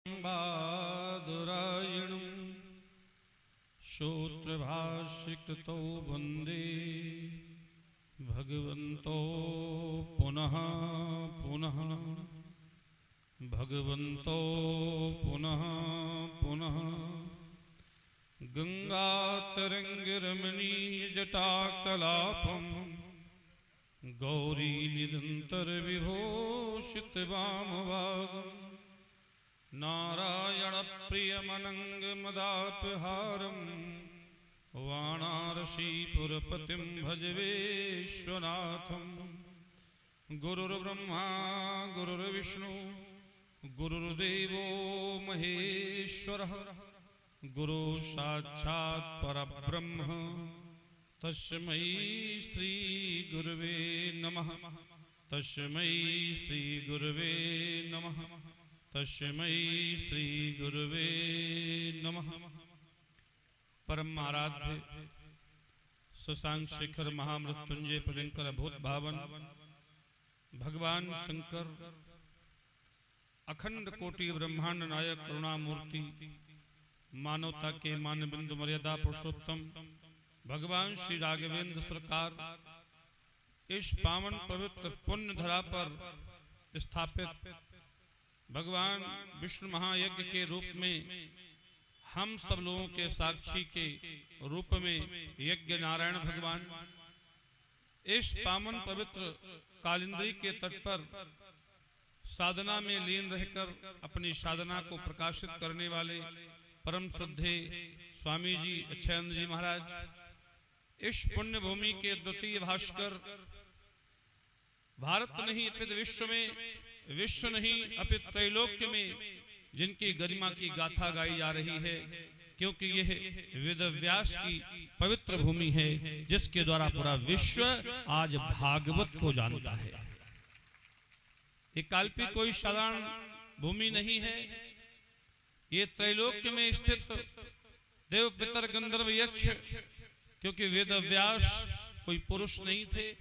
बादरायणं श्रोत्रभाष्यकृतौ वन्दे भगवन्तो पुनः पुनः भगवन्तो पुनः पुनः गंगातरंगरमणीयजटाकलापं गौरीनिरन्तरविभूषितवामभागम् नारायणप्रियमनङ्गमदापहारं वाराणसीपुरपतिं भज विश्वनाथं। गुरुर्ब्रह्मा गुरुर्विष्णु गुरुर्देवो महेश्वरः गुरु साक्षात् परब्रह्म तस्मै श्री गुरुवे नमः। तस्मै श्री गुरुवे नमः। तस्मै श्री गुरुवे नमः। परम आराध्य शशांक शेखर महामृत्युंजय प्रियंकर अभूत भावन भगवान शंकर अखंड कोटि ब्रह्मांड नायक करुणामूर्ति मानवता के मान बिंदु मर्यादा पुरुषोत्तम भगवान श्री राघवेंद्र सरकार इस पावन पवित्र पुण्य धरा पर स्थापित भगवान विष्णु महायज्ञ के रूप में हम सब लोगों के साक्षी के रूप में यज्ञ नारायण भगवान इस पावन पवित्र कालिंदी के तट पर साधना में लीन रहकर अपनी साधना को प्रकाशित करने वाले परम श्रद्धे स्वामी जी अक्षयानंद जी महाराज इस पुण्य भूमि के द्वितीय भास्कर भारत नहीं अपितु विश्व नहीं अपितु त्रैलोक्य में जिनकी गरिमा की गाथा गाई जा रही है, क्योंकि यह वेद व्यास की पवित्र भूमि है जिसके द्वारा पूरा विश्व आज भागवत को जानता है। ये काल्पनिक कोई साधारण भूमि नहीं है। ये त्रैलोक्य में स्थित देव पितर गंधर्व यक्ष, क्योंकि वेद व्यास कोई पुरुष नहीं थे,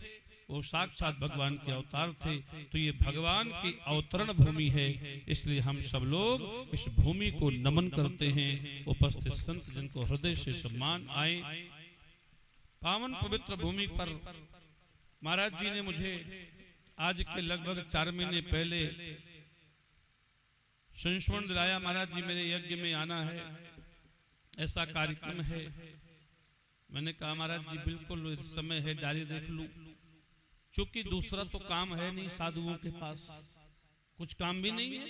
वो साक्षात भगवान के अवतार थे, तो ये भगवान की अवतरण भूमि है। इसलिए हम सब लोग इस भूमि को नमन करते हैं। उपस्थित संत जिनको हृदय से सम्मान आए, पावन पवित्र भूमि पर महाराज जी ने मुझे आज के लगभग 4 महीने पहले संस्मरण दिलाया, महाराज जी मेरे यज्ञ में आना है, ऐसा कार्यक्रम है। मैंने कहा महाराज जी बिल्कुल समय है, डायरी देख लूं, क्योंकि दूसरा तो काम है नहीं, साधुओं के पास कुछ काम भी नहीं है,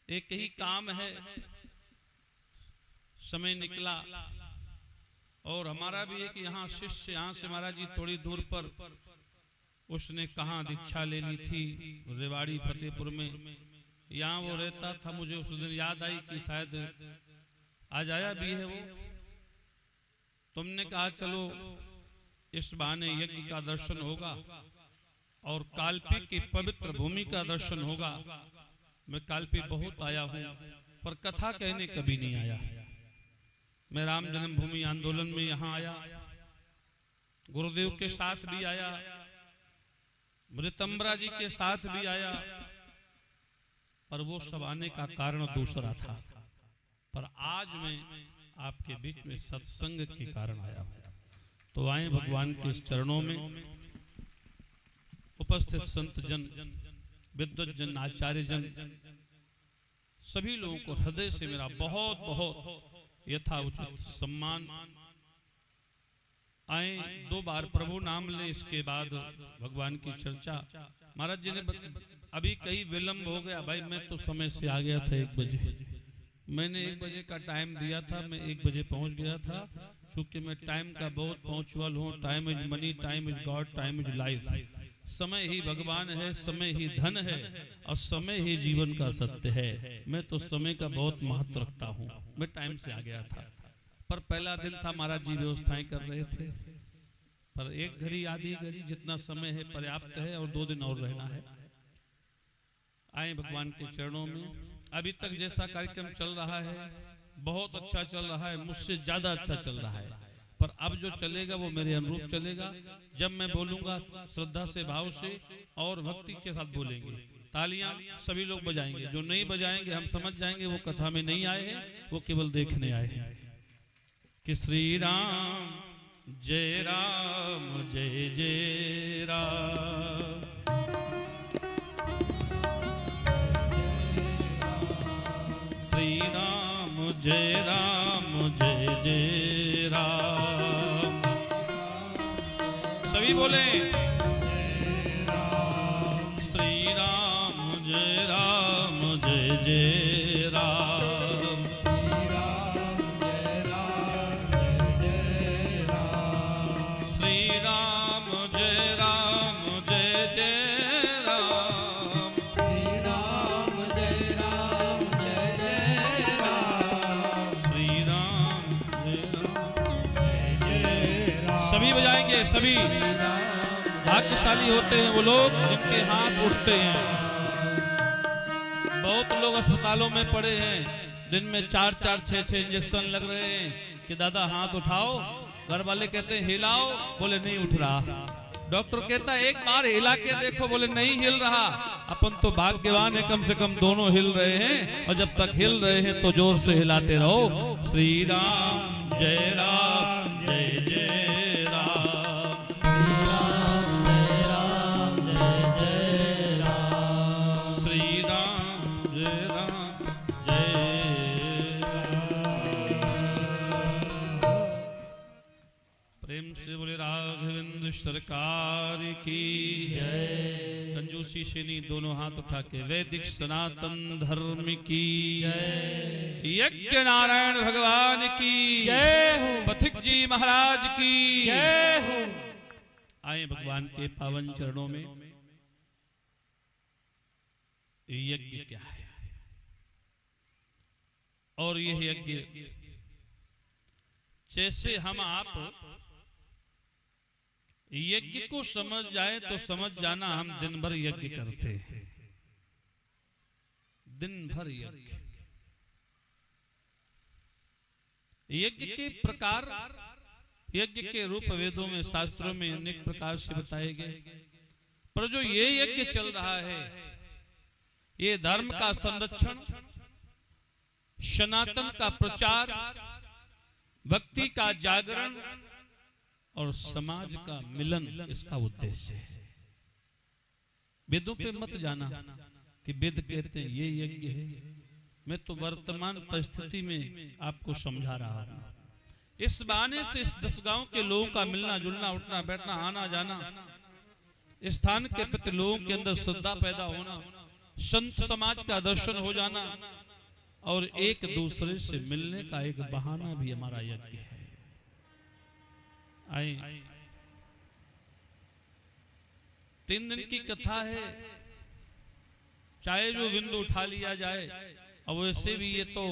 एक ही काम है। समय निकला और हमारा भी एक यहाँ शिष्य, यहाँ से महाराज जी थोड़ी दूर पर, उसने कहाँ दीक्षा ले ली थी, रेवाड़ी फतेहपुर में, यहाँ वो रहता था। मुझे उस दिन याद आई कि शायद आज आया भी है वो। तुमने कहा चलो इस बहाने यज्ञ का दर्शन होगा और काल्पी की पवित्र भूमि का दर्शन होगा। मैं काल्पी बहुत आया हूं, पर कथा कहने कभी नहीं आया। मैं राम जन्मभूमि आंदोलन में यहाँ आया, गुरुदेव के साथ भी आया, मृतंबरा जी के साथ भी आया, पर वो सब आने का कारण दूसरा था। पर आज मैं आपके बीच में सत्संग के कारण आया हूं। तो आए भगवान के इस चरणों में। उपस्थित संत जन, विद्वत जन, आचार्य जन, सभी लोगों को हृदय से मेरा बहुत बहुत यथाउचित सम्मान। आए 2 बार प्रभु नाम ले, इसके बाद भगवान की चर्चा। महाराज जी ने अभी कहीं विलंब हो गया, भाई मैं तो समय से आ गया था 1 बजे, मैंने 1 बजे का टाइम दिया था, मैं 1 बजे पहुंच गया था। चूंकि मैं टाइम का बहुत पंक्चुअल हूँ। Time is money, time is God, time is life. समय ही भगवान है, समय ही धन है और समय ही जीवन का सत्य है। मैं तो समय का बहुत महत्व रखता हूँ। मैं टाइम से आ गया था, पर पहला दिन था, महाराज जी व्यवस्थाएं कर रहे थे, पर 1 घड़ी आधी घड़ी जितना समय है पर्याप्त है, और 2 दिन और रहना है। आए भगवान के चरणों में। अभी तक जैसा कार्यक्रम चल रहा है बहुत अच्छा चल रहा है, मुझसे ज्यादा अच्छा चल रहा है, पर अब जो चलेगा वो मेरे अनुरूप चलेगा। जब मैं बोलूंगा श्रद्धा से, भाव से और भक्ति के साथ बोलेंगे। तालियां सभी लोग बजाएंगे, जो नहीं बजाएंगे हम समझ जाएंगे वो कथा में नहीं आए हैं, वो केवल देखने आए हैं। कि श्री राम जय जय राम, श्री राम जय जय राम। सभी बोले श्री राम जय जय राम, श्री राम जय जय राम, श्री राम जय जय राम, श्री राम जय राम। सभी बजाएंगे, सभी भाग्यशाली होते हैं वो लोग जिनके हाथ उठते हैं। बहुत लोग अस्पतालों में पड़े हैं, दिन में 4-4, 6-6 इंजेक्शन लग रहे हैं कि दादा हाथ उठाओ। घर वाले कहते हैं हिलाओ, बोले नहीं उठ रहा। डॉक्टर कहता है एक बार हिला के देखो, बोले नहीं हिल रहा। अपन तो भाग्यवान है, कम से कम दोनों हिल रहे हैं, और जब तक हिल रहे हैं तो जोर से हिलाते रहो। श्री राम जय जय राम, बोले राघवेंद्र सरकार की जय। कंजूसी से नहीं, दोनों हाथ उठा के वैदिक सनातन धर्म की जय। यज्ञ नारायण भगवान की जय हो, पथिक जी महाराज की जय हो। आए भगवान के पावन चरणों में। यज्ञ क्या है और यह यज्ञ जैसे हम आप यज्ञ को समझ जाए तो समझ जाना हम दिन भर यज्ञ करते हैं, दिन भर यज्ञ। यज्ञ के प्रकार, यज्ञ के रूप वेदों में शास्त्रों में अनेक प्रकार से बताए गए, पर जो ये यज्ञ चल रहा है ये धर्म का संरक्षण, सनातन का प्रचार, भक्ति का जागरण और समाज का मिलन इसका उद्देश्य है। वेदों पे मत जाना कि वेद कहते हैं ये यज्ञ है। मैं तो वर्तमान परिस्थिति में आपको समझा रहा हूं। इस बहाने से इस 10 गांव के लोगों का मिलना जुलना, उठना बैठना, आना जाना, स्थान के प्रति लोगों के अंदर श्रद्धा पैदा होना, संत समाज का दर्शन हो जाना और एक दूसरे से मिलने का एक बहाना भी हमारा यज्ञ है। आए 3 दिन की कथा है, चाहे जो बिंदु उठा लिया जाए। और वैसे भी ये तो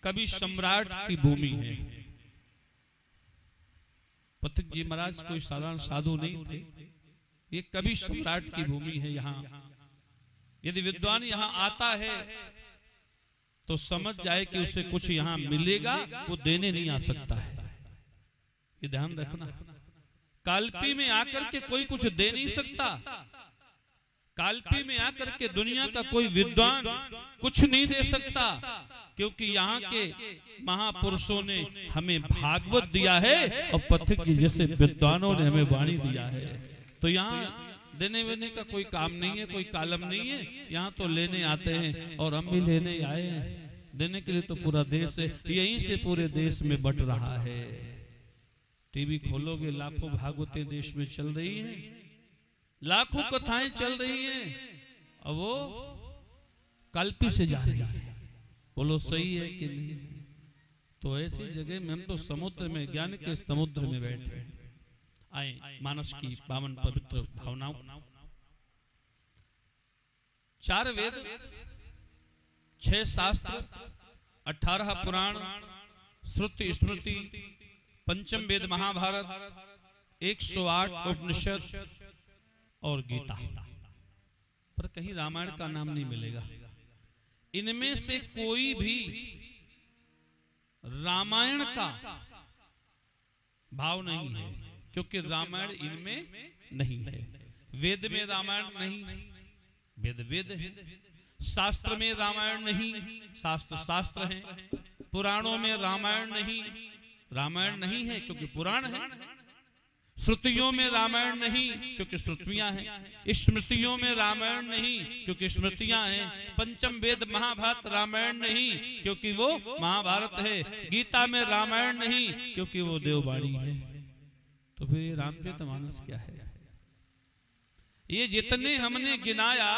कवि सम्राट की भूमि है। पथिक जी महाराज कोई साधारण साधु नहीं थे, ये कवि सम्राट की भूमि है। यहाँ यदि विद्वान यहाँ आता है तो समझ जाए कि उसे कुछ यहाँ मिलेगा, वो देने नहीं आ सकता है। ये ध्यान रखना। काल्पी में आकर के कोई कुछ दे नहीं सकता। काल्पी में आकर के दुनिया का कोई विद्वान कुछ नहीं दे सकता, क्योंकि यहाँ के महापुरुषों ने हमें भागवत दिया है और पथिक जी जैसे विद्वानों ने हमें वाणी दिया है। तो यहाँ देने वेने का कोई काम नहीं है, कोई कालम नहीं है। यहाँ तो लेने आते हैं और हम भी लेने आए हैं। देने के लिए तो पूरा देश है, यहीं से पूरे देश में बट रहा है। टीवी खोलोगे लाखों भागवतें देश में चल रही हैं, लाखों कथाएं चल रही हैं और वो कल्पी से जा रही है। बोलो सही है कि नहीं? तो ऐसी जगह में हम तो समुद्र में, ज्ञान के समुद्र में बैठे आए। मानस की पावन पवित्र भावनाओं, 4 वेद, 6 शास्त्र, 18 पुराण, श्रुति स्मृति, पंचम वेद महाभारत, 108 उपनिषद और गीता, पर कहीं रामायण का नाम नहीं मिलेगा। इनमें से कोई भी रामायण का भाव नहीं है, क्योंकि रामायण इनमें नहीं है। वेद में रामायण नहीं, वेद वेद है। शास्त्र में रामायण नहीं, शास्त्र शास्त्र है। पुराणों में रामायण नहीं, रामायण नहीं है क्योंकि पुराण है। श्रुतियों में रामायण नहीं क्योंकि श्रुतियां हैं। स्मृतियों में रामायण नहीं क्योंकि स्मृतियां हैं। पंचम वेद महाभारत रामायण नहीं क्योंकि वो महाभारत है। गीता में रामायण नहीं क्योंकि वो देववाणी है। तो फिर रामचरितमानस क्या है? ये जितने हमने गिनाया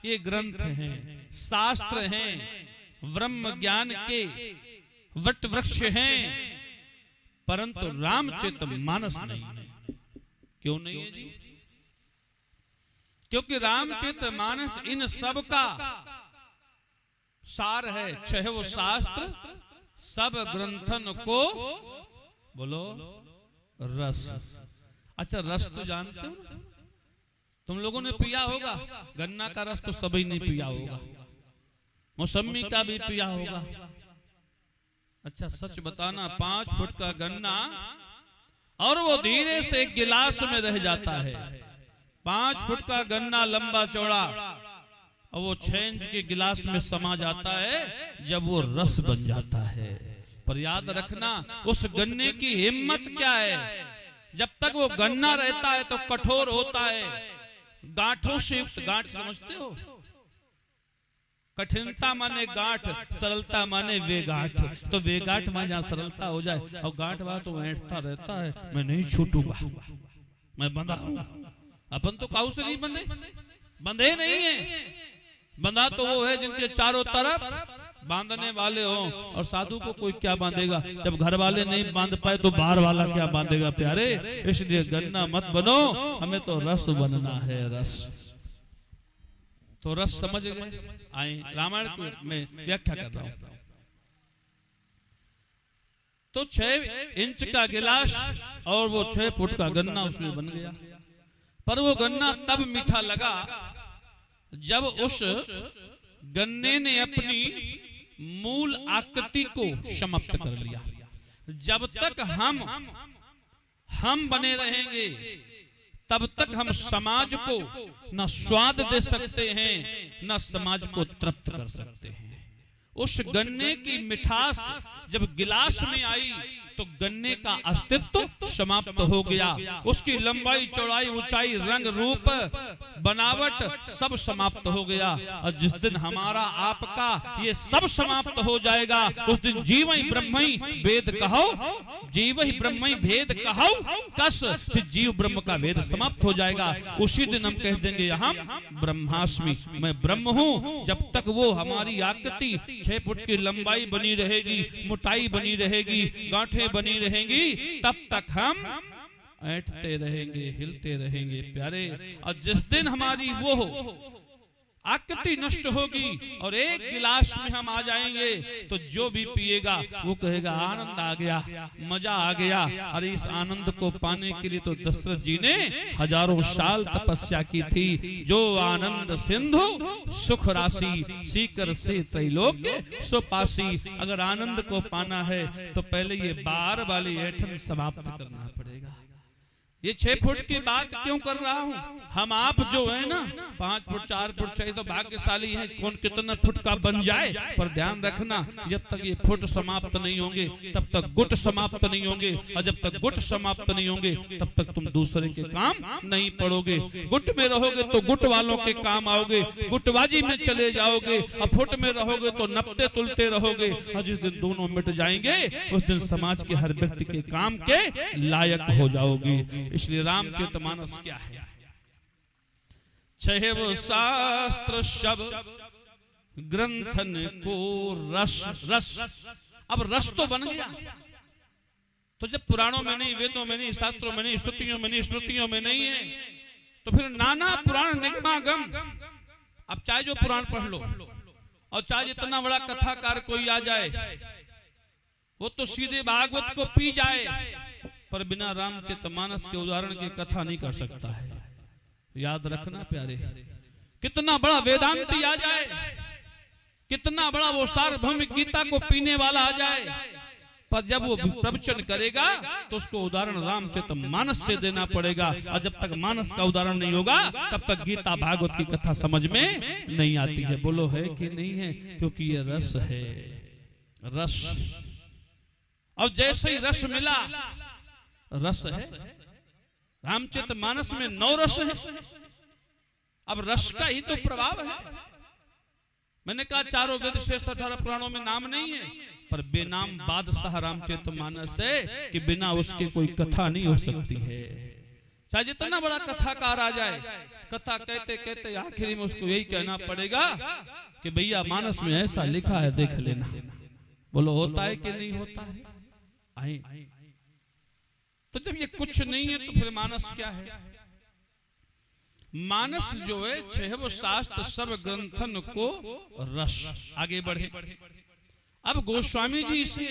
ये ग्रंथ हैं, शास्त्र हैं, ब्रह्म ज्ञान के वट वृक्ष हैं, परंतु रामचरितमानस नहीं है। क्यों नहीं है जी? क्योंकि रामचरितमानस इन सब का सार है। चाहे वो शास्त्र सब ग्रंथन को बोलो रस। अच्छा, रस तो जानते हो ना? तुम लोगों ने पिया होगा। गन्ना का रस तो सभी ने पिया होगा, मौसमी का भी पिया होगा। अच्छा सच बताना, 5 फुट का गन्ना और वो धीरे से एक गिलास में रह जाता है। 5 फुट का गन्ना लंबा चौड़ा और वो 6 इंच के गिलास में समा जाता है जब वो रस बन जाता है। पर याद रखना, उस गन्ने की हिम्मत क्या है? जब तक वो गन्ना रहता है तो कठोर होता है, गांठों से युक्त। गांठ समझते हो? कठिनता माने गांठ, सरलता माने वेगांठ। तो वेगांठ माने जहां सरलता हो जाए, और गांठ वाला तो ऐंठता रहता है, मैं नहीं छूटूंगा, मैं बंधा हूं। अपन तो काऊ से नहीं बंधे, बंधे नहीं है। बंधा तो वो है जिनके चारों तरफ बांधने वाले हो। और साधु को कोई क्या बांधेगा? जब घर वाले नहीं बांध पाए तो बाहर वाला क्या बांधेगा प्यारे? इसलिए गन्ना मत बनो, हमें तो रस बनना है, रस। तो रस समझ गए? आए रामायण को मैं व्याख्या कर रहा हूं। तो 6 इंच का गिलास और वो 6 फुट का गन्ना उसमें बन गया। पर वो गन्ना तब मीठा लगा जब उस गन्ने ने अपनी मूल आकृति को समाप्त कर लिया। जब तक हम बने रहेंगे तब तक हम समाज को न स्वाद दे सकते हैं, न समाज को तृप्त कर सकते हैं। उस गन्ने की मिठास जब गिलास में आई तो गन्ने का अस्तित्व समाप्त हो गया। उसकी लंबाई, चौड़ाई, ऊंचाई, रंग, रूप, बनावट सब समाप्त हो गया। और जिस दिन हमारा आपका ये सब समाप्त हो जाएगा, उस दिन जीव ही ब्रह्म ही वेद कहो, जीव ही ब्रह्म ही भेद कहो कस, फिर जीव ब्रह्म का वेद समाप्त हो जाएगा। उसी दिन हम कह देंगे हम ब्रह्मास्मि, मैं ब्रह्म हूं। जब तक वो हमारी आकृति 6 फुट की लंबाई बनी रहेगी, मोटाई बनी रहेगी, गांठें बनी रहेंगी, तब तक हम ऐंठते रहेंगे, हिलते रहेंगे प्यारे। और जिस दिन हमारी वो आकृति नष्ट होगी और एक गिलास में हम आ जाएंगे, तो जो भी पिएगा वो कहेगा आनंद आ गया, मजा आ गया। अरे इस आनंद को पाने के लिए तो दशरथ जी ने हजारों साल तपस्या की थी। जो आनंद सिंधु सुख राशि, सीकर से त्रैलोक्य सुपासी। अगर आनंद को पाना है तो पहले ये बार वाली ऐंठन समाप्त करना पड़ेगा। ये 6 फुट की बात क्यों कर रहा हूं? हम आप जो है ना 5 फुट 4 फुट चाहिए तो भाग्यशाली है, कौन कितना फुट का बन जाए। पर ध्यान रखना, जब तक ये फुट समाप्त नहीं होंगे तब तक गुट समाप्त नहीं होंगे, और जब तक गुट समाप्त नहीं होंगे तब तक तुम दूसरे के काम नहीं पड़ोगे। गुट में रहोगे तो गुट वालों के काम आओगे, गुटबाजी में चले जाओगे। और फुट में रहोगे तो नपते तुलते रहोगे। और जिस दिन दोनों मिट जाएंगे उस दिन समाज के हर व्यक्ति के काम के लायक हो जाओगे। इसलिए रामचरितमानस क्या है? चाहे वो शास्त्र शब्द ग्रंथन को रस, रस। अब रस तो बन गया, तो जब पुराणों में नहीं, वेदों में नहीं, शास्त्रों में नहीं, स्तुतियों में नहीं, स्मृतियों में नहीं है, तो फिर नाना पुराण निगमागम। अब चाहे जो पुराण पढ़ लो और चाहे जितना बड़ा कथाकार कोई आ जाए, वो तो सीधे भागवत को पी जाए, पर बिना रामचरितमानस के उदाहरण की कथा नहीं कर सकता है। याद रखना प्यारे, कितना बड़ा वेदांती आ जाए, कितना बड़ा वो सार्वभौमिक गीता को पीने वाला आ जाए, पर जब वो प्रवचन करेगा तो उसको उदाहरण रामचरितमानस से देना पड़ेगा, और जब तक मानस का उदाहरण नहीं होगा तब तक गीता भागवत की कथा समझ में नहीं आती है। बोलो है कि नहीं है? क्योंकि ये रस है, रस। और जैसे ही रस मिला, रस है, रामचरितमानस में 9 रस है। अब रस का ही तो प्रभाव है। मैंने कहा चारों वेद श्रेष्ठ 18 पुराणों में नाम नहीं है, पर बेनाम बादशाह रामचरितमानस है कि बिना उसके कोई कथा नहीं हो सकती है। चाहे जितना बड़ा कथाकार आ जाए, कथा कहते कहते आखिरी में उसको यही कहना पड़ेगा कि भैया मानस में ऐसा लिखा है, देख लेना। बोलो होता है कि नहीं होता है? आए। तो जब ये कुछ नहीं है तो फिर मानस क्या है? मानस जो है 6 शास्त्र सब ग्रंथन को रस। आगे बढ़े। अब गोस्वामी जी इसे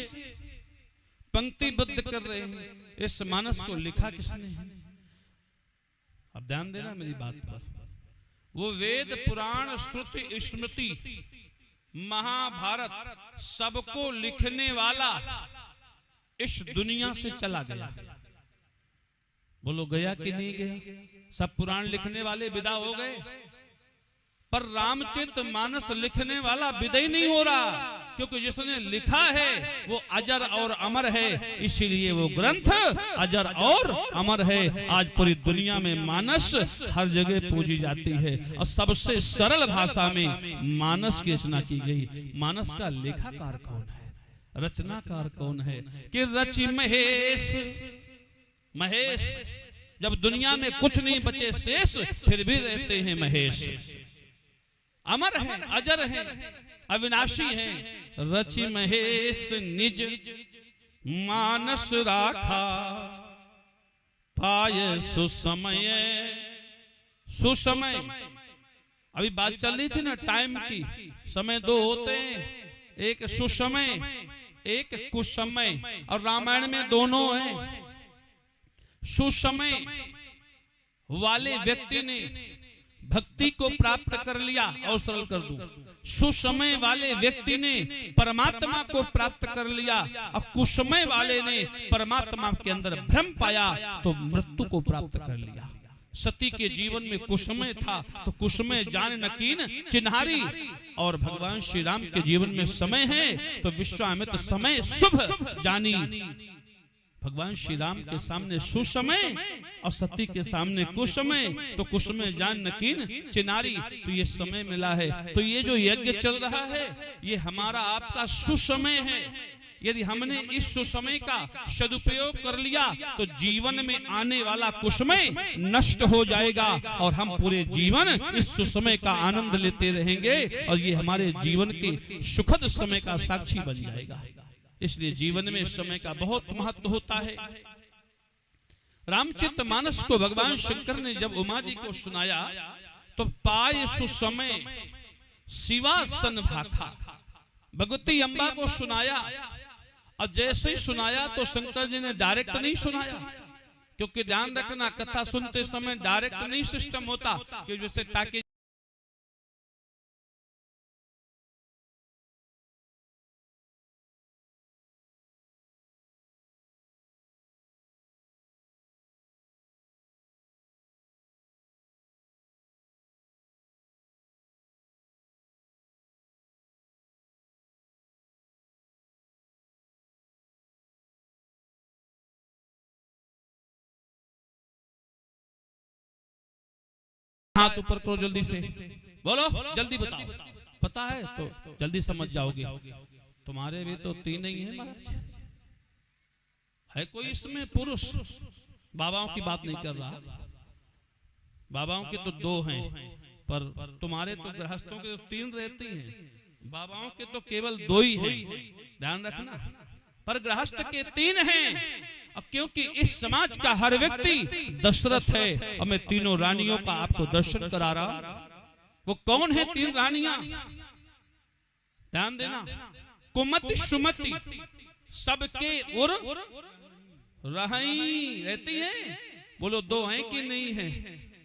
पंक्तिबद्ध कर रहे हैं। इस मानस को लिखा किसने है? अब ध्यान देना मेरी बात पर। वो वेद पुराण श्रुति स्मृति महाभारत सबको लिखने वाला इस दुनिया से चला गया। बोलो गया कि नहीं गया? सब पुराण लिखने वाले विदा हो गए, पर रामचरितमानस लिखने वाला विदा ही नहीं हो रहा, क्योंकि जिसने लिखा है वो अजर और अमर है, इसीलिए वो ग्रंथ अजर और अमर है। आज पूरी दुनिया में मानस हर जगह पूजी जाती है, और सबसे सरल भाषा में मानस की रचना की गई। मानस का लेखाकार कौन है? रचनाकार कौन है? कि रचि महेश। महेश जब दुनिया में कुछ नहीं बचे शेष, फिर भी रहते हैं महेश। अमर है, अजर है, अविनाशी है। रचि महेश निज मानस राखा, पाए सुसमय। सुसमय अभी बात चल रही थी ना टाइम की। समय 2 होते हैं, एक सुसमय एक कुसमय, और रामायण में दोनों हैं। सुसमय वाले व्यक्ति ने भक्ति को प्राप्त कर लिया, और सरल कर दूं, सुसमय वाले व्यक्ति ने परमात्मा को प्राप्त कर लिया, और कुसमय वाले ने परमात्मा के अंदर भ्रम पाया तो मृत्यु को प्राप्त कर लिया। सती के जीवन में कुसमय था तो कुसमय जान नकीन चिन्हारी, और भगवान श्री राम के जीवन में समय है तो विश्वामित्र समय शुभ जानी। भगवान श्री राम के सामने सुसमय और सती के सामने कुसमय, तो कुसमय जान नकीन चिनारी। तो ये समय मिला है। तो ये जो यज्ञ चल रहा है ये हमारा आपका सुसमय है। यदि हमने इस सुसमय का सदुपयोग कर लिया तो जीवन में आने वाला कुसमय नष्ट हो जाएगा, और हम पूरे जीवन इस सुसमय का आनंद लेते रहेंगे, और ये हमारे जीवन के सुखद समय का साक्षी बन जाएगा। इसलिए जीवन में समय का बहुत महत्व होता है। रामचरितमानस को भगवान शंकर ने जब उमा जी को सुनाया तो पाए सुसमय शिवासन भाखा, भगवती अम्बा को सुनाया। और जैसे ही सुनाया तो शंकर जी ने डायरेक्ट नहीं सुनाया, क्योंकि ध्यान रखना कथा सुनते समय डायरेक्ट नहीं सिस्टम होता, कि जैसे ताकि हाथ ऊपर करो जल्दी से, बोलो जल्दी बताओ। पता है तो जल्दी समझ जाओगे। तुम्हारे भी तो 3 ही है महाराज, है कोई इसमें पुरुष? बाबाओं की बात नहीं कर रहा, बाबाओं के तो 2 हैं, पर तुम्हारे तो गृहस्थों के तो 3 रहती हैं, बाबाओं के तो केवल 2 ही हैं। ध्यान रखना, पर गृहस्थ के 3 हैं। अब क्योंकि इस समाज का हर व्यक्ति दशरथ है, और मैं 3 रानियों का आपको दर्शन करा रहा। वो कौन है 3 रानियां? ध्यान देना, कुमति सुमति सबके उर रही रहती है। बोलो 2 हैं कि नहीं है?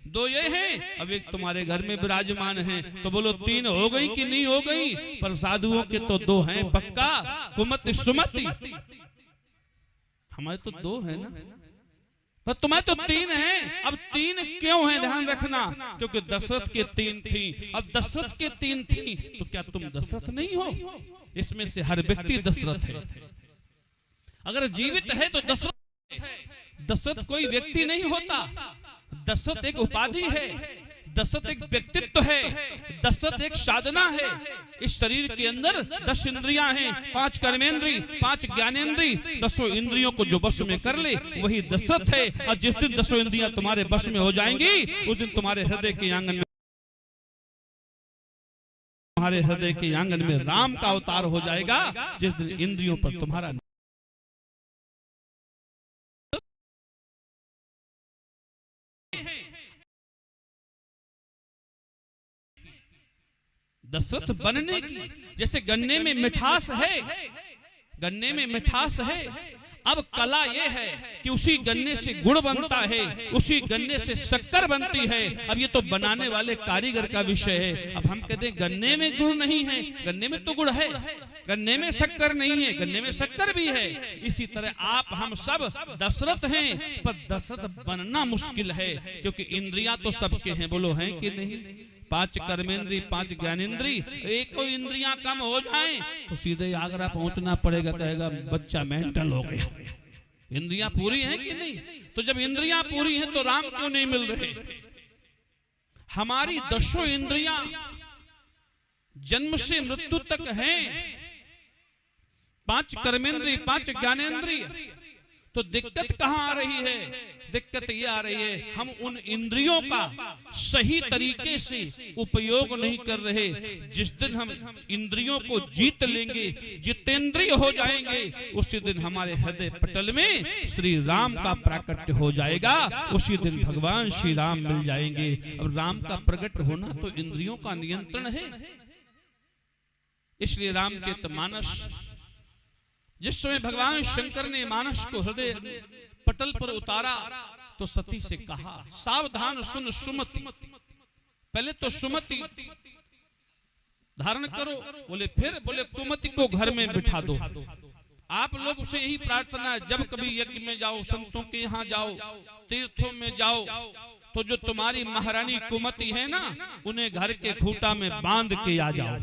2 ये हैं, अब एक तुम्हारे घर में विराजमान है, तो बोलो 3 हो गई कि नहीं हो गई? पर साधुओं के तो 2 हैं पक्का, कुमति सुमति। हमारे तो 2 है ना, पर तुम्हें तो 3 हैं। अब 3 क्यों हैं ध्यान रखना, क्योंकि दशरथ के 3 थी। अब दशरथ के 3 थी तो क्या तुम दशरथ नहीं हो? इसमें से हर व्यक्ति दशरथ है। अगर जीवित है तो दशरथ है। दशरथ कोई व्यक्ति नहीं होता, दशरथ एक उपाधि है, दशरथ एक व्यक्तित्व है, दशरथ एक साधना है। इस शरीर के अंदर 10 इंद्रियां हैं, 5 कर्मेंद्री, 5 ज्ञानेंद्री, 10 इंद्रियों को जो वश में कर ले वही दशरथ है। और जिस दिन 10 इंद्रियां तुम्हारे वश में हो जाएंगी उस दिन तुम्हारे हृदय के आंगन में, तुम्हारे हृदय के आंगन में राम का अवतार हो जाएगा। जिस दिन इंद्रियों पर तुम्हारा दशरथ बनने की, जैसे गन्ने में मिठास है, गन्ने में मिठास है। अब कला यह है कि उसी गन्ने से गुड़ बनता है, उसी गन्ने से शक्कर बनती है। अब ये तो बनाने वाले कारीगर का विषय है। अब हम कहते हैं गन्ने में गुड़ नहीं है, गन्ने में तो गुड़ है, गन्ने में शक्कर नहीं है, गन्ने में शक्कर भी है। इसी तरह आप हम सब दशरथ हैं, पर दशरथ बनना मुश्किल है, क्योंकि इंद्रियां तो सबके हैं, बोलो हैं कि नहीं? 5 कर्मेंद्री, 5 ज्ञानेंद्री, एक को इंद्रियां कम हो जाएं तो सीधे आगरा पहुंचना पड़ेगा, कहेगा बच्चा मेंटल हो गया। इंद्रियां पूरी हैं कि नहीं? तो जब इंद्रियां पूरी हैं तो राम क्यों नहीं मिल रहे? हमारी 10 इंद्रियां जन्म से मृत्यु तक हैं, 5 कर्मेंद्री, 5 ज्ञानेंद्री। तो दिक्कत कहां आ रही है? दिक्कत ये आ रही है हम उन इंद्रियों का सही तरीके से उपयोग नहीं कर रहे। जिस दिन हम इंद्रियों को जीत लेंगे, जितेंद्रिय हो जाएंगे, उसी दिन हमारे हृदय पटल में श्री राम का प्राकट्य हो जाएगा, उसी दिन भगवान श्री राम मिल जाएंगे। अब राम का प्रकट होना तो इंद्रियों का नियंत्रण है। इसलिए रामचरितमानस जिस समय भगवान शंकर ने मानस को हृदय पटल पर उतारा तो सती से कहा सावधान सुन सुमति। पहले तो सुमति धारण करो, बोले फिर बोले कुमति को घर में बिठा दो। आप लोग से यही प्रार्थना है, जब कभी यज्ञ में जाओ, संतों के यहाँ जाओ, तीर्थों में जाओ, तो जो तुम्हारी महारानी कुमति है ना, उन्हें घर के खूंटा में बांध के आ जाओ।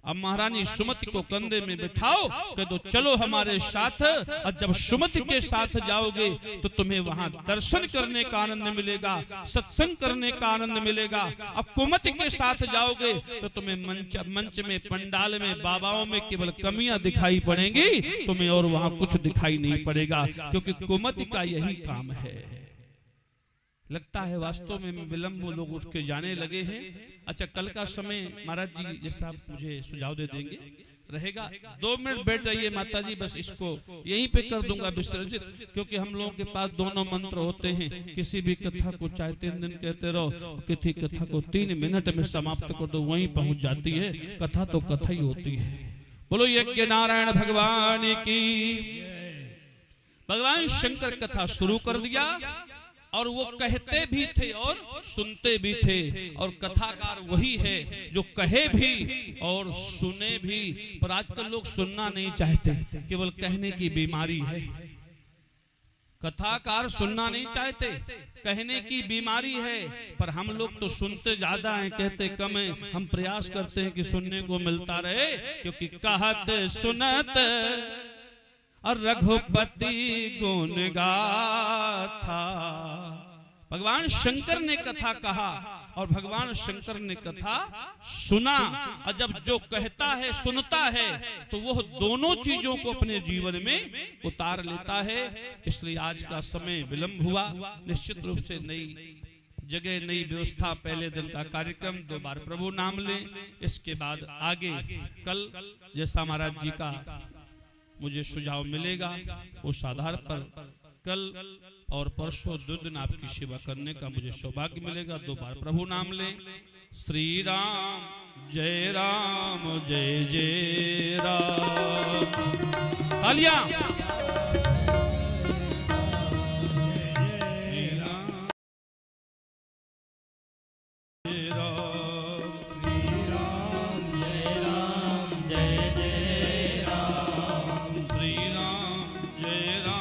अब महारानी सुमति को कंधे में बिठाओ, कह दो चलो हमारे साथ। और जब सुमति के साथ जाओगे तो तुम्हें वहां दर्शन करने का आनंद मिलेगा, सत्संग करने का आनंद मिलेगा। अब कुमति के साथ जाओगे तो तुम्हें मंच में, पंडाल में, बाबाओं में केवल कमियां दिखाई पड़ेंगी, तुम्हें और वहां कुछ दिखाई नहीं पड़ेगा, क्योंकि कुमति का यही काम है। लगता है वास्तव में विलंब लोग उठ के जाने लगे हैं। अच्छा, कल का समय महाराज जी जैसा मुझे सुझाव दे देंगे रहेगा। 2 मिनट बैठ जाइए माता जी, बस इसको यहीं पे कर दूंगा विसर्जित, क्योंकि हम लोगों के पास दोनों मंत्र होते हैं। किसी भी कथा को चाहे 3 दिन कहते रहो, किसी कथा को 3 मिनट में समाप्त कर दो, वहीं पहुंच जाती है। कथा तो कथा ही होती है। बोलो यज्ञ नारायण भगवान की। भगवान शंकर कथा शुरू कर दिया, और वो कहते भी थे और सुनते भी थे। और कथाकार वही है जो कहे भी और सुने भी। पर आजकल लोग सुनना नहीं चाहते, केवल कहने की बीमारी है। कथाकार सुनना नहीं चाहते, कहने की बीमारी है। पर हम लोग तो सुनते ज्यादा हैं, कहते कम है। हम प्रयास करते हैं कि सुनने को मिलता रहे, क्योंकि कहत सुनत और रघुपति गुण गाथा। भगवान शंकर ने कथा कहा और भगवान शंकर ने कथा सुना। और जब जो कहता है सुनता है तो वह दोनों चीजों को अपने जीवन में उतार लेता है। इसलिए आज का समय विलंब हुआ। निश्चित रूप से नई जगह, नई व्यवस्था, पहले दिन का कार्यक्रम, 2 बार प्रभु नाम लें। इसके बाद आगे कल जैसा महाराज जी का मुझे सुझाव मिलेगा, उस आधार पर कल और परसों 2 दिन आपकी सेवा करने का मुझे सौभाग्य मिलेगा। 2 बार प्रभु नाम लें। श्री राम जय राम, जय जय राम। तालियां। जय राम।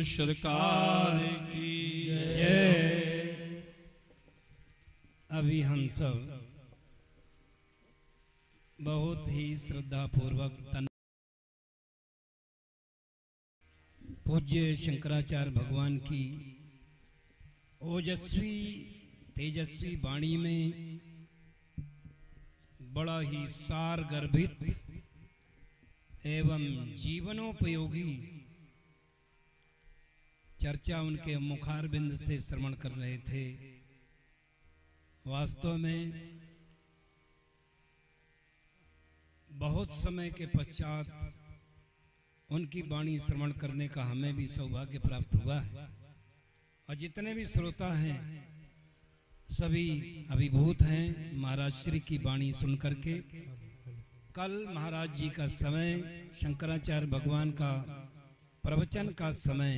सरकार की जय। अभी हम सब बहुत ही श्रद्धा पूर्वक पूज्य शंकराचार्य भगवान की ओजस्वी तेजस्वी वाणी में बड़ा ही सार गर्भित एवं जीवनोपयोगी चर्चा उनके मुखारबिंद से श्रवण कर रहे थे। वास्तव में बहुत समय के पश्चात उनकी वाणी श्रवण करने का हमें भी सौभाग्य प्राप्त हुआ है और जितने भी श्रोता हैं सभी अभिभूत हैं महाराज श्री की वाणी सुन करके। कल महाराज जी का समय शंकराचार्य भगवान का प्रवचन का समय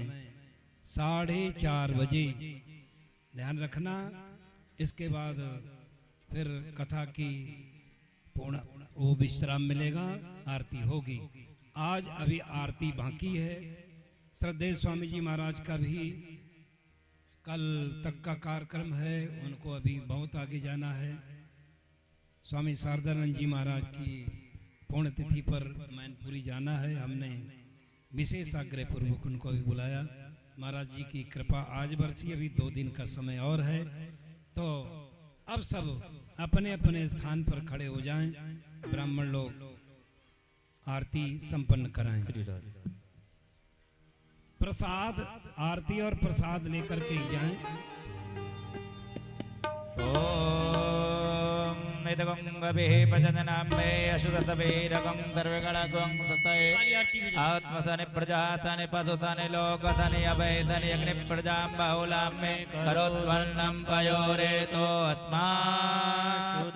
4:30 बजे, ध्यान रखना। इसके बाद फिर कथा की पूर्ण वो विश्राम मिलेगा, आरती होगी। आज अभी आरती बाकी है। श्रद्धेय स्वामी जी महाराज का भी कल तक का कार्यक्रम है, उनको अभी बहुत आगे जाना है। स्वामी शारदानंद जी महाराज की पुण्यतिथि पर मैनपुरी जाना है। हमने विशेष आग्रह पूर्वक उनको भी बुलाया। महाराज जी की कृपा आज बरसी, अभी 2 दिन का समय और है। तो अब सब अपने अपने स्थान पर खड़े हो जाएं, ब्राह्मण लोग आरती संपन्न कराएं। प्रसाद, आरती और प्रसाद लेकर के जाएं। ओम नितगंगभिः प्रजननाम्ये अशुगतभैरकं सर्वगणगं सस्तये आत्मसनि प्रजासनि पशुसनि लोकसनि अभयसनि अग्निप्रजां बाहुलाम्ये करोद्वर्णं पयोरेतो अस्माशुधत्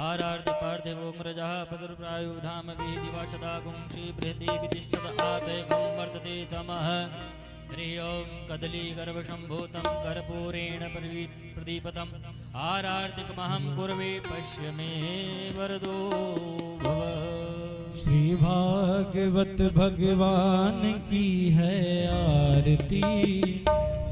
आरार्ति पार्थिवो मृजः पदुर्प्रायुधाम विधिवशदा गुंसी बृहति वितिष्ठत आतैकं वर्तते तमः। हरि ओं कदली गर्भसम्भूतं कर्पूरेण प्रदीपतम् आरार्तिकमहं कुर्वे पश्य मे वरदो भव। श्री भागवत भगवान की है आरती,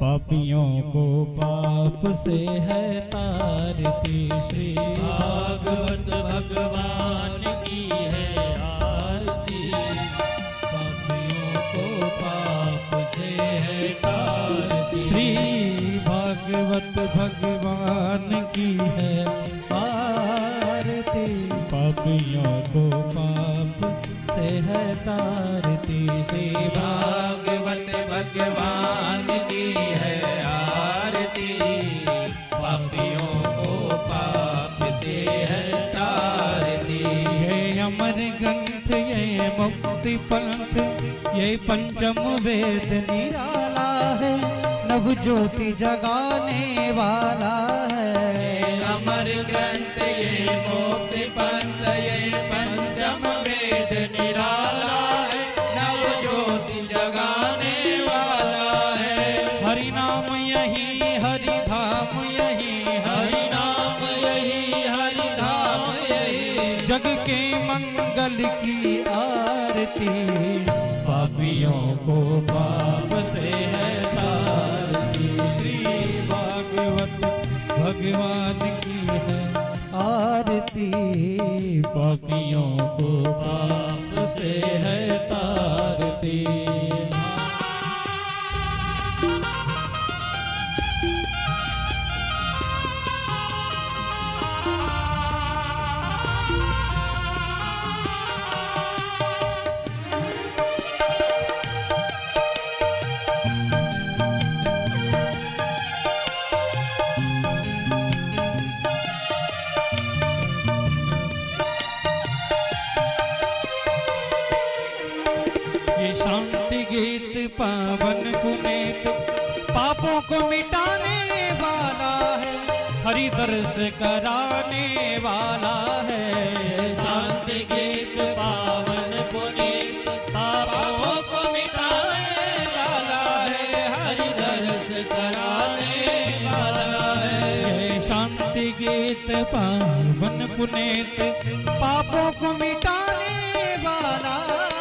पापियों को पाप से है तारती। श्री भागवत भगवान की है आरती, पापियों को पाप से है तारती। श्री भागवत भगवान की है आरती, पापियों को पाप से है तारती। श्री भागवत भगवान की है आरती, पापियों को पाप से है तारती। ये अमर ग्रंथ, ये मुक्ति पंथ, ये पंचम वेद निराला है, नव ज्योति जगाने वाला है। अमर ग्रंथ ये मुक्ति पंथ, ये पंचम वेद निराला है, नव ज्योति जगाने वाला है। हरि नाम यही हरि धाम यही, हरि नाम यही हरि धाम यही, जग के मंगल की आरती। पापियों को पाप से है तारती। श्री भागवत भगवान की है आरती, पापियों को पाप से है तारती। शांति गीत पावन पुनीत, पापों को मिटाने वाला है, हरि दर्श कराने वाला है। शांति गीत पावन पुनीत, पापों को मिटाने वाला है, हरि दर्श कराने वाला है। शांति गीत पावन पुनीत, पापों को मिटाने वाला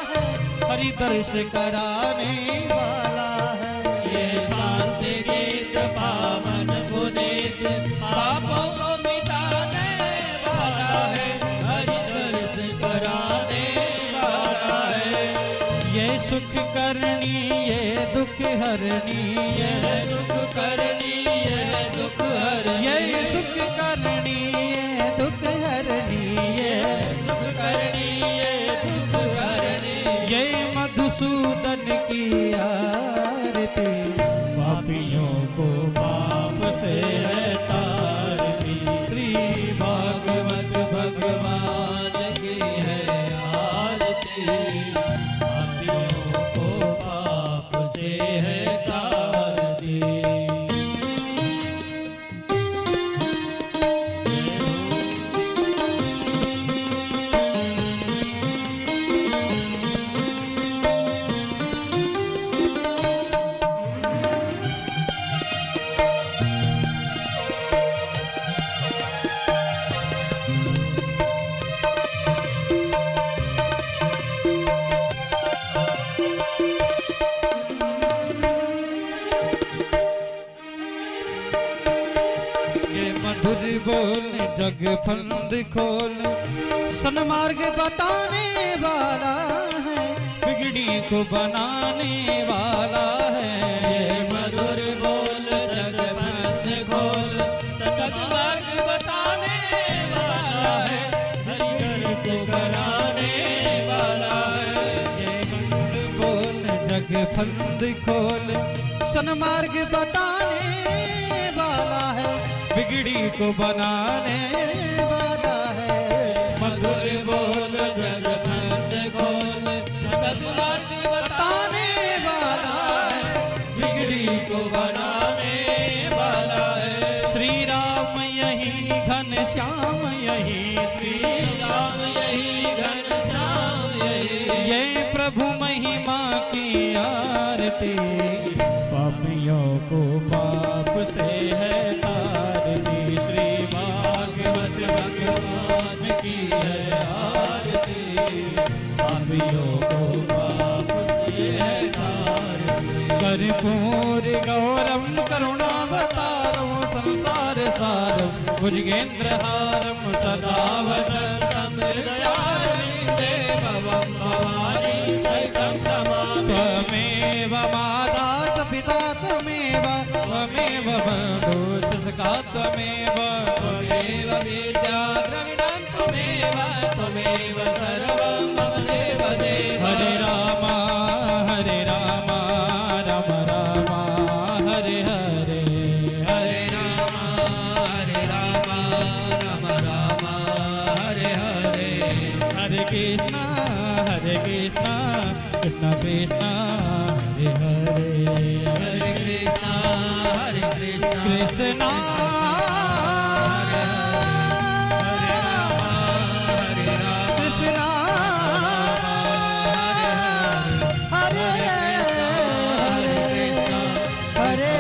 है, हरि दर्श कराने वाला है। ये शांति गीत पावन पुनीत पापों को मिटाने वाला है, हरि दर्श कराने वाला है। ये सुख करनी ये दुख हरनी ये सुख करनी ये दुख हरनी, ये सुख करनी ये दुख हरनी ये सुख करनी ये दुख हरनी। ये मधुसूदन की आरती पापियों को पाप से है तारती। श्री भागवत भगवान की है आरती, पापियों को पाप से है तारती। मधुर बोल जग फंद खोल सन्मार्ग बताने वाला है, बिगड़ी को बनाने वाला है। मधुर बोल जग फंद खोल सद्मार्ग बताने वाला है, हरि दर्श कराने वाला है। ये मधुर बोल जग फंद खोल सन्मार्ग बताने वाला है, बिगड़ी को बनाने वाला है। मधुर बोल जग फंद खोल सद्मार्ग बताने वाला है, बिगड़ी को बनाने वाला है। श्री राम यही घन श्याम यही श्री राम यही घनश्याम यही, ये प्रभु महिमा की आरती पापियों को पाप से है तारती। श्री भागवत भगवान की है आरती, पापियों को पाप से है तारती। कर्पूर गौरम करुणावतारम संसार सारम भुजगेंद्रहारम सदा वसंतम हृदयारविंदे भवं भवानी सहितं नमामि। त्वमेव माता च पिता त्वमेव त्वमेव बन्धुः च सखा त्वमेव त्वमेव विद्या द्रविणं त्वमेव, त्वमेव सर्वं मम देव देव। हरे राम राम राम हरे हरे हरे राम राम राम हरे हरे। हरे कृष्णा कृष्ण कृष्ण हरे हरे हरे कृष्णा कृष्णा कृष्णा हरे हरे हरे हरे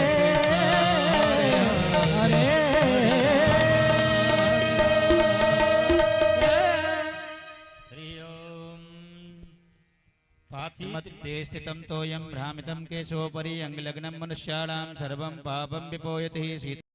पातिमध्ये स्थितं तोयं भ्रामितं केशोपरि अंगलग्नं मनुष्याणां सर्वं पापं विपोयति।